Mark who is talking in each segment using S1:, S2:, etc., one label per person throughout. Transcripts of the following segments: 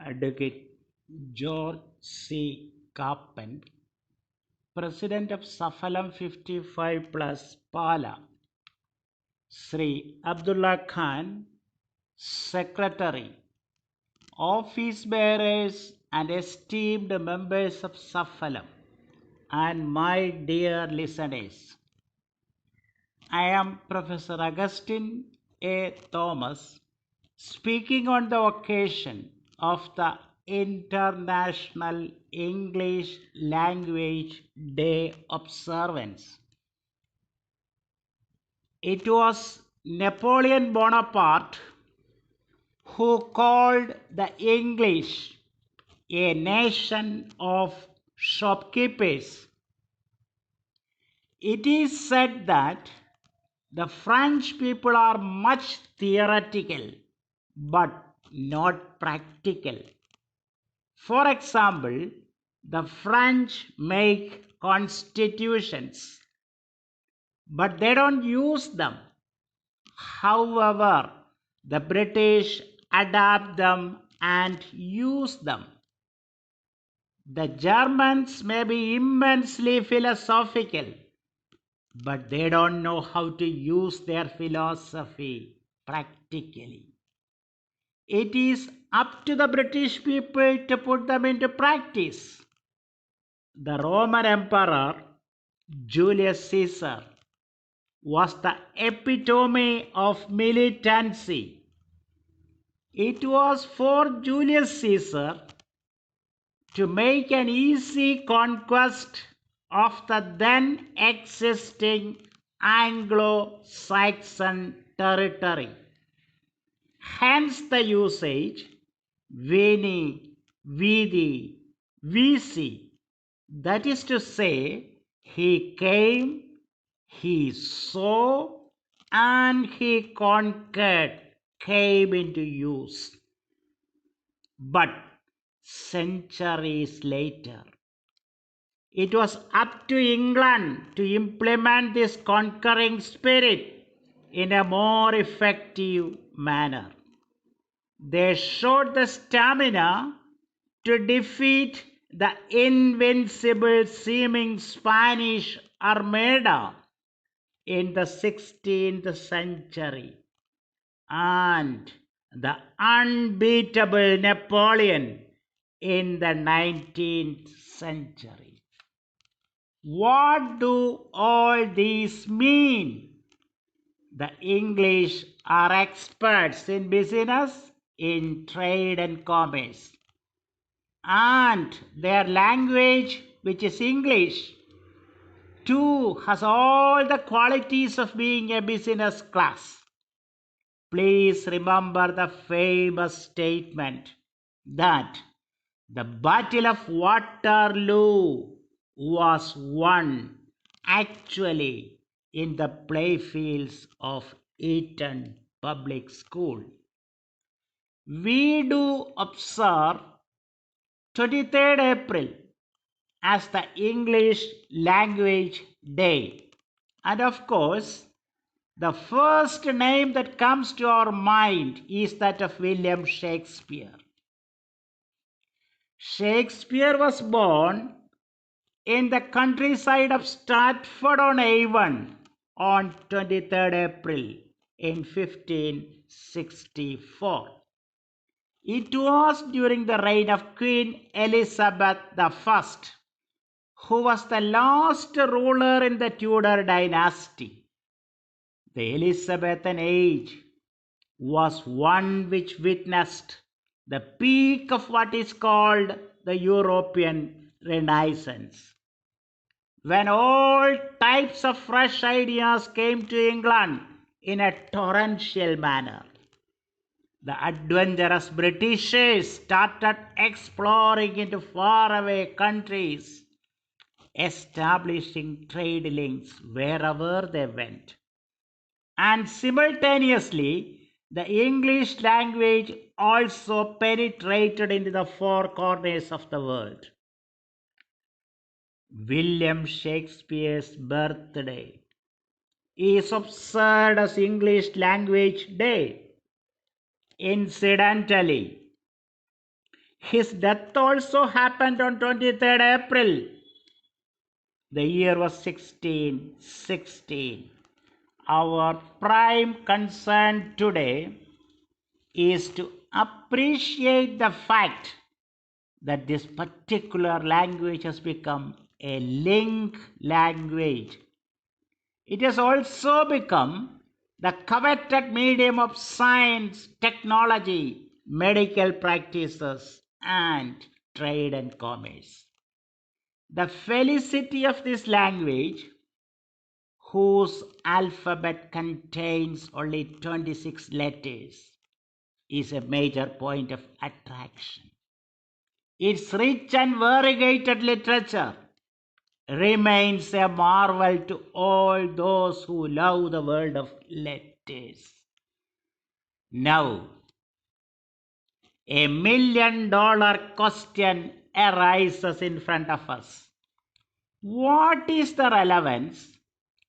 S1: Advocate George C. Carpent, President of Safalam 55 plus Pala, Sri Abdullah Khan, Secretary, office bearers and esteemed members of Safalam, and my dear listeners. I am Professor Augustine A. Thomas, speaking on the occasion of the International English Language Day observance. It was Napoleon Bonaparte who called the English a nation of shopkeepers. It is said that the French people are much theoretical but not practical. For example, the French make constitutions, but they don't use them. However, the British adapt them and use them. The Germans may be immensely philosophical, but they don't know how to use their philosophy practically. It is up to the British people to put them into practice. The Roman Emperor Julius Caesar was the epitome of militancy. It was for Julius Caesar to make an easy conquest of the then existing Anglo-Saxon territory. Hence the usage veni, vidi, vici. That is to say, he came, he saw, and he conquered, came into use. But centuries later, it was up to England to implement this conquering spirit in a more effective manner. They showed the stamina to defeat the invincible seeming Spanish Armada in the 16th century and the unbeatable Napoleon in the 19th century. What do all these mean? The English are experts in business, in trade and commerce. And their language, which is English, too has all the qualities of being a business class. Please remember the famous statement that the Battle of Waterloo was won actually in the playfields of Eton Public School. We do observe 23rd April as the English Language Day. And of course, the first name that comes to our mind is that of William Shakespeare. Shakespeare was born in the countryside of Stratford-on-Avon on 23rd April in 1564. It was during the reign of Queen Elizabeth I, who was the last ruler in the Tudor dynasty. The Elizabethan age was one which witnessed the peak of what is called the European Renaissance, when all types of fresh ideas came to England in a torrential manner. The adventurous Britishers started exploring into faraway countries, establishing trade links wherever they went. And simultaneously, the English language also penetrated into the four corners of the world. William Shakespeare's birthday is observed as English Language Day. Incidentally, His death also happened on 23rd April. The year was 1616. Our prime concern today is to appreciate the fact that this particular language has become a link language. It has also become the coveted medium of science, technology, medical practices, and trade and commerce. The felicity of this language, whose alphabet contains only 26 letters, is a major point of attraction. Its rich and variegated literature remains a marvel to all those who love the world of letters. Now, $1,000,000 question arises in front of us. What is the relevance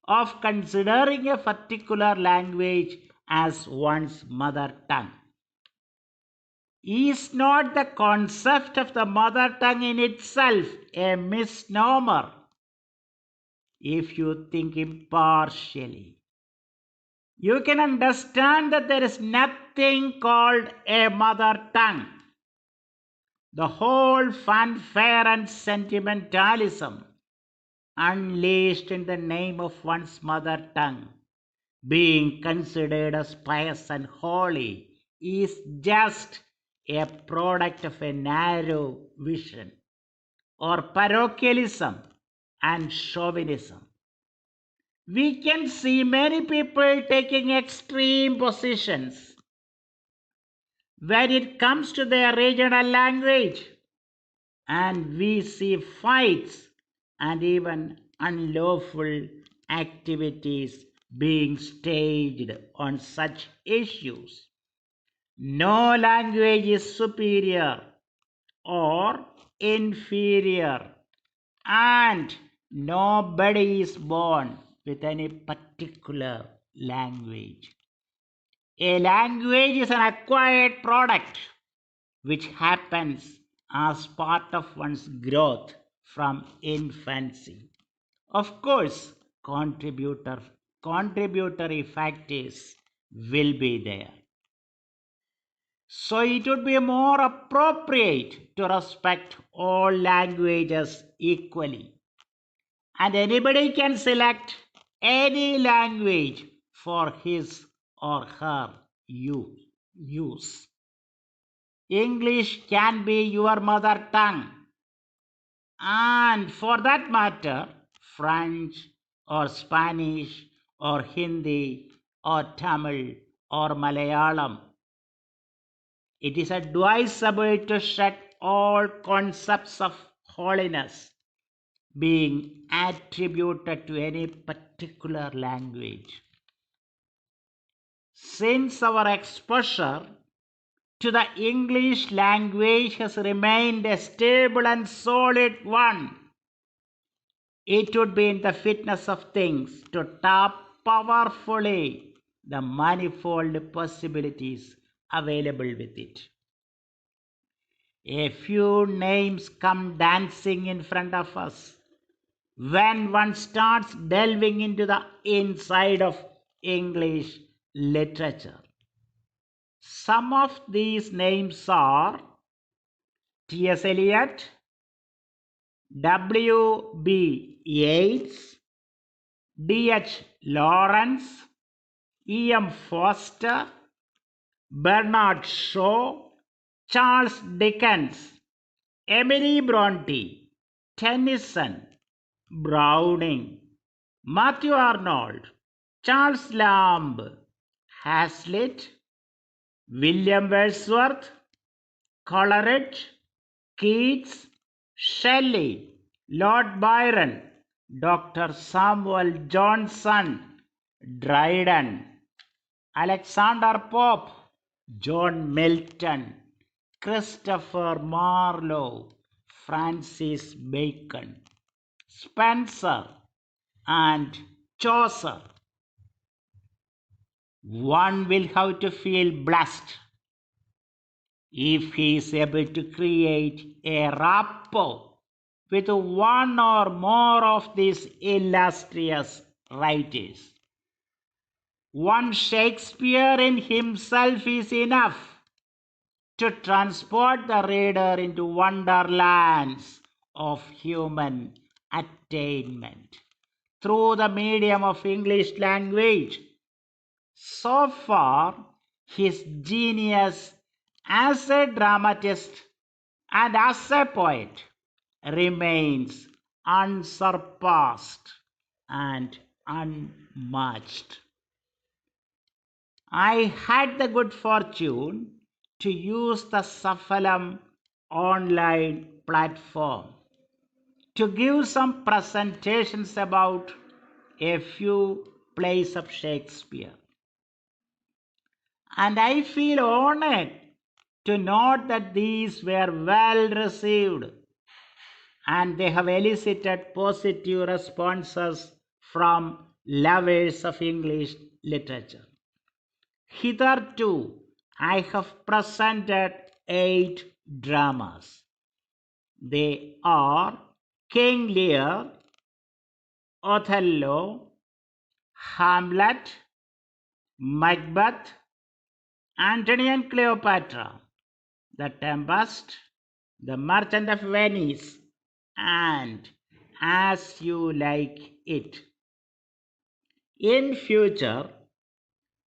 S1: of considering a particular language as one's mother tongue? Is not the concept of the mother tongue in itself a misnomer? If you think impartially, you can understand that there is nothing called a mother tongue. The whole fanfare and sentimentalism unleashed in the name of one's mother tongue, being considered as pious and holy, is just a product of a narrow vision, or parochialism and chauvinism. We can see many people taking extreme positions when it comes to their regional language, and we see fights and even unlawful activities being staged on such issues. No language is superior or inferior, and nobody is born with any particular language. A language is an acquired product which happens as part of one's growth from infancy. Of course, contributory factors will be there. So it would be more appropriate to respect all languages equally. And anybody can select any language for his or her use. English can be your mother tongue, and for that matter, French or Spanish or Hindi or Tamil or Malayalam. It is advisable to shed all concepts of holiness being attributed to any particular language. Since our exposure to the English language has remained a stable and solid one, it would be in the fitness of things to tap powerfully the manifold possibilities available with it. A few names come dancing in front of us when one starts delving into the inside of English literature. Some of these names are T.S. Eliot, W.B. Yeats, D.H. Lawrence, E.M. Foster, Bernard Shaw, Charles Dickens, Emily Bronte, Tennyson, Browning, Matthew Arnold, Charles Lamb, Hazlitt, William Wordsworth, Coleridge, Keats, Shelley, Lord Byron, Dr. Samuel Johnson, Dryden, Alexander Pope, John Milton, Christopher Marlowe, Francis Bacon, Spencer, and Chaucer. One will have to feel blessed if he is able to create a rapport with one or more of these illustrious writers. One Shakespeare in himself is enough to transport the reader into wonderlands of human attainment through the medium of English language. So far, his genius as a dramatist and as a poet remains unsurpassed and unmatched. I had the good fortune to use the Safalam online platform to give some presentations about a few plays of Shakespeare. And I feel honored to note that these were well received and they have elicited positive responses from lovers of English literature. Hitherto, I have presented 8 dramas. They are King Lear, Othello, Hamlet, Macbeth, Antony and Cleopatra, The Tempest, The Merchant of Venice, and As You Like It. In future,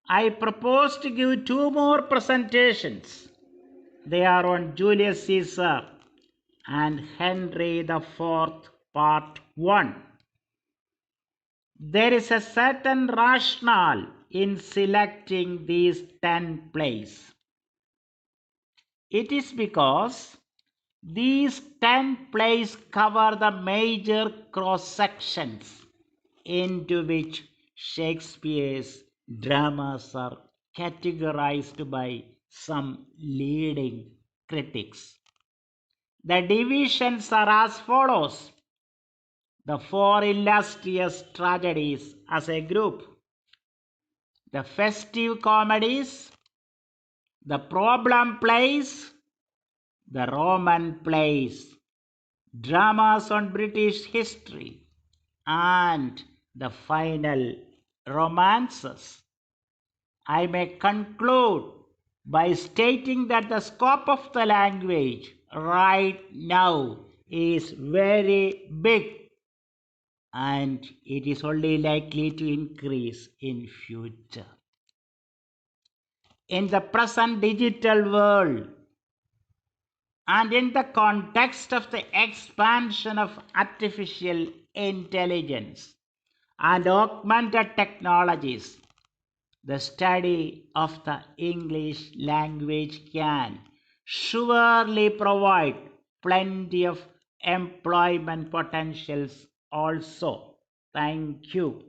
S1: I propose to give 2 more presentations. They are on Julius Caesar and Henry IV, Part 1. There is a certain rationale in selecting these 10 plays. It is because these 10 plays cover the major cross-sections into which Shakespeare's dramas are categorized by some leading critics. The divisions are as follows: the 4 illustrious tragedies as a group, the festive comedies, the problem plays, the Roman plays, dramas on British history, and the final romances. I may conclude by stating that the scope of the language right now is very big and it is only likely to increase in future. In the present digital world and in the context of the expansion of artificial intelligence and augmented technologies, the study of the English language can surely provide plenty of employment potentials also. Thank you.